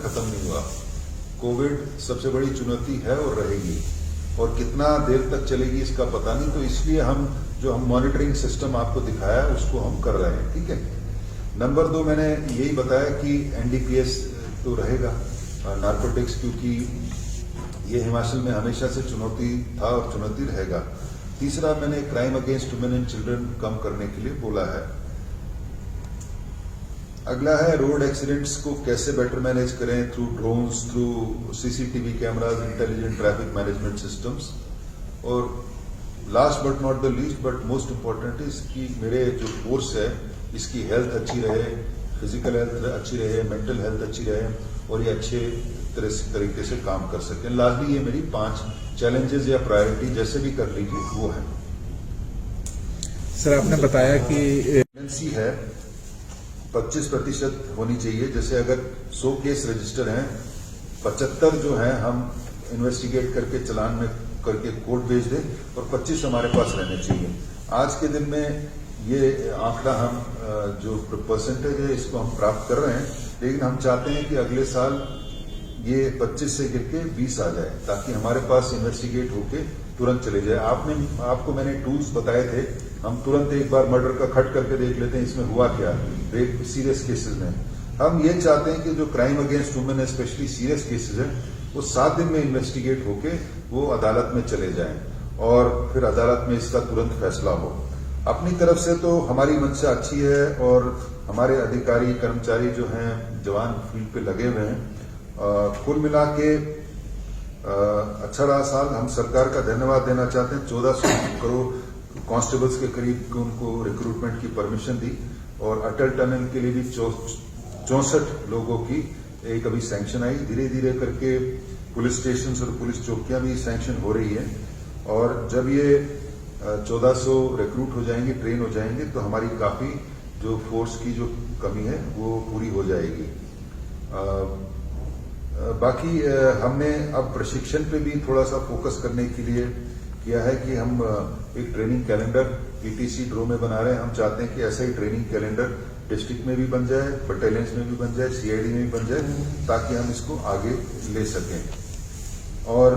खत्म नहीं हुआ। कोविड सबसे बड़ी चुनौती है और रहेगी, और कितना देर तक चलेगी इसका पता नहीं। तो इसलिए हम मॉनिटरिंग सिस्टम आपको दिखाया उसको हम कर रहे हैं। ठीक है। नंबर 2, मैंने यही बताया कि एनडीपीएस तो रहेगा, नारकोटिक्स, क्योंकि ये हिमाचल में हमेशा से चुनौती था और चुनौती रहेगा। तीसरा, मैंने crime against women and children कम करने के लिए बोला है। अगला है रोड एक्सीडेंट्स को कैसे बेटर मैनेज करें through drones, through CCTV cameras, intelligent traffic management systems. और last but not the least but most important is कि मेरे जो फोर्स है इसकी हेल्थ अच्छी रहे, फिजिकल हेल्थ अच्छी रहे, मेंटल हेल्थ अच्छी रहे, और ये अच्छे तरीके से काम कर सकें। लाजमी ये मेरी 5 चैलेंजेस या प्रायोरिटी जैसे भी कर लीजिए वो है। सर, आपने बताया कि एमएनसी है 25% होनी चाहिए। जैसे अगर 100 केस रजिस्टर हैं, 75 जो हैं हम इन्वेस्टिगेट करके चालान में करके कोर्ट भेज दें, और 25 हमारे पास रहने चाहिए। आज के दिन में ये आंकड़ा हम जो परसेंटेज है इसको हम प्राप्त कर रहे हैं, लेकिन हम चाहते हैं कि अगले साल ये 25 से गिर के 20 आ जाए, ताकि हमारे पास इन्वेस्टिगेट होके तुरंत चले जाए। आपको मैंने टूल्स बताए थे, हम तुरंत एक बार मर्डर का खट करके देख लेते हैं इसमें हुआ क्या, रेप सीरियस केसेस में। हम ये चाहते हैं कि जो crime against women specially serious cases है वो 7 दिन में इन्वेस्टिगेट होके वो अदालत में चले जाएं, और फिर अदालत में इसका तुरंत फैसला हो। अपनी तरफ से तो हमारी मंशा अच्छी है, और हमारे अधिकारी कर्मचारी जो हैं जवान फील्ड पे लगे हुए हैं। कुल मिला के अच्छा रहा साल। हम सरकार का धन्यवाद देना चाहते हैं। 1400 करोड़ कांस्टेबल्स के करीब उनको रिक्रूटमेंट की परमिशन दी, और अटल टनल के लिए भी 64 लोगों की एक अभी सैंक्शन आई। धीरे धीरे करके पुलिस स्टेशन और पुलिस चौकियां भी सैंक्शन हो रही है, और जब ये 1400 रिक्रूट हो जाएंगे, ट्रेन हो जाएंगे, तो हमारी काफी जो फोर्स की जो कमी है वो पूरी हो जाएगी। बाकी हमने अब प्रशिक्षण पे भी थोड़ा सा फोकस करने के लिए किया है कि हम एक ट्रेनिंग कैलेंडर पीटीसी ड्रो में बना रहे हैं। हम चाहते हैं कि ऐसा ही ट्रेनिंग कैलेंडर डिस्ट्रिक्ट में भी बन जाए, बटालियंस में भी बन जाए, सीआईडी में भी बन जाए, ताकि हम इसको आगे ले सकें। और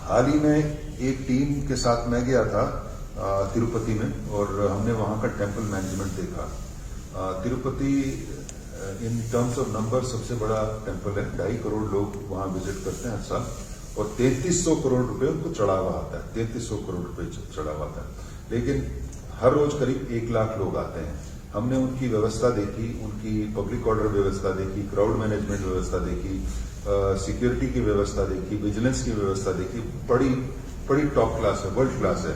हाल ही में एक टीम के साथ मैं गया था तिरुपति में, और हमने वहां का टेम्पल मैनेजमेंट देखा। Tirupati in terms of number सबसे बड़ा टेम्पल है। 2.5 करोड़ लोग वहां विजिट करते हैं हर साल, और 3300 करोड़ रुपए उनको चढ़ावा आता है। 3300 करोड़ रुपए चढ़ावा आता है, लेकिन हर रोज करीब 1 लाख लोग आते हैं। हमने उनकी व्यवस्था देखी, उनकी पब्लिक ऑर्डर व्यवस्था देखी, क्राउड मैनेजमेंट व्यवस्था देखी, सिक्योरिटी की व्यवस्था देखी, विजिलेंस की व्यवस्था देखी। बड़ी टॉप क्लास है, वर्ल्ड क्लास है।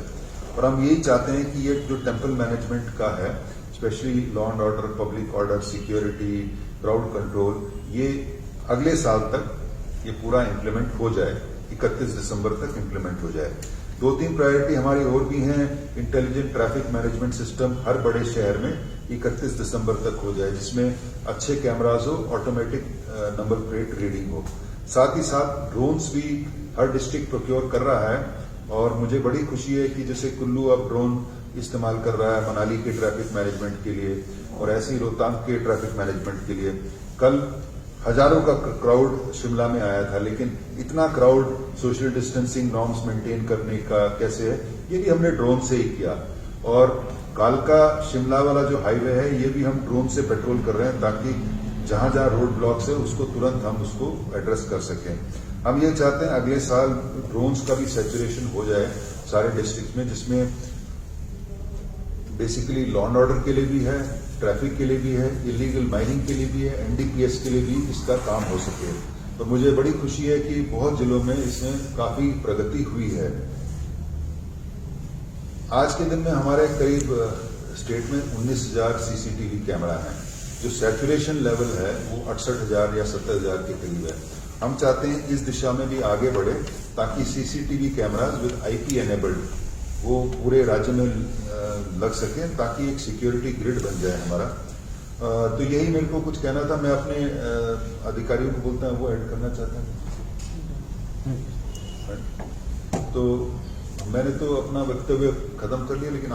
और हम यही चाहते हैं कि ये जो टेम्पल मैनेजमेंट का है, specially law and order, public order, security, crowd control, ये अगले साल तक ये पूरा इम्प्लीमेंट हो जाए, 31 दिसंबर तक इम्प्लीमेंट हो जाए। 2-3 प्रायोरिटी हमारी और भी हैं। इंटेलिजेंट ट्रैफिक मैनेजमेंट सिस्टम हर बड़े शहर में 31 दिसंबर तक हो जाए, जिसमें अच्छे कैमराज हो, ऑटोमेटिक नंबर प्लेट रीडिंग हो। साथ ही साथ ड्रोन्स भी हर डिस्ट्रिक्ट प्रोक्योर कर रहा है, और मुझे बड़ी खुशी है कि जैसे कुल्लू अब ड्रोन इस्तेमाल कर रहा है मनाली के ट्रैफिक मैनेजमेंट के लिए, और ऐसे ही रोहतांग के ट्रैफिक मैनेजमेंट के लिए। कल हजारों का क्राउड शिमला में आया था, लेकिन इतना crowd social distancing norms maintain करने का कैसे है, ये भी हमने ड्रोन से ही किया। और कालका शिमला वाला जो हाईवे है ये भी हम ड्रोन से पेट्रोल कर रहे हैं, ताकि जहां जहां रोड ब्लॉक्स है उसको तुरंत हम उसको एड्रेस कर सकें। हम ये चाहते हैं अगले साल ड्रोन्स का भी सैचुरेशन हो जाए सारे डिस्ट्रिक्ट में, जिसमें बेसिकली लॉ एंड ऑर्डर के लिए भी है, ट्रैफिक के लिए भी है, इलीगल माइनिंग के लिए भी है, एनडीपीएस के लिए भी इसका काम हो सके। तो मुझे बड़ी खुशी है कि बहुत जिलों में इसमें काफी प्रगति हुई है। आज के दिन में हमारे करीब स्टेट में 19,000 सीसीटीवी कैमरा हैं। जो सैचुरेशन लेवल है वो 68,000 या 70,000 के करीब है। हम चाहते हैं इस दिशा में भी आगे बढ़े, ताकि CCTV cameras with IP enabled वो पूरे राज्य में लग सके, ताकि एक सिक्योरिटी ग्रिड बन जाए हमारा। तो यही मेरे को कुछ कहना था। मैं अपने अधिकारियों को बोलता हूं वो ऐड करना चाहता हूं। तो मैंने तो अपना वक्तव्य खत्म कर लिया, लेकिन आप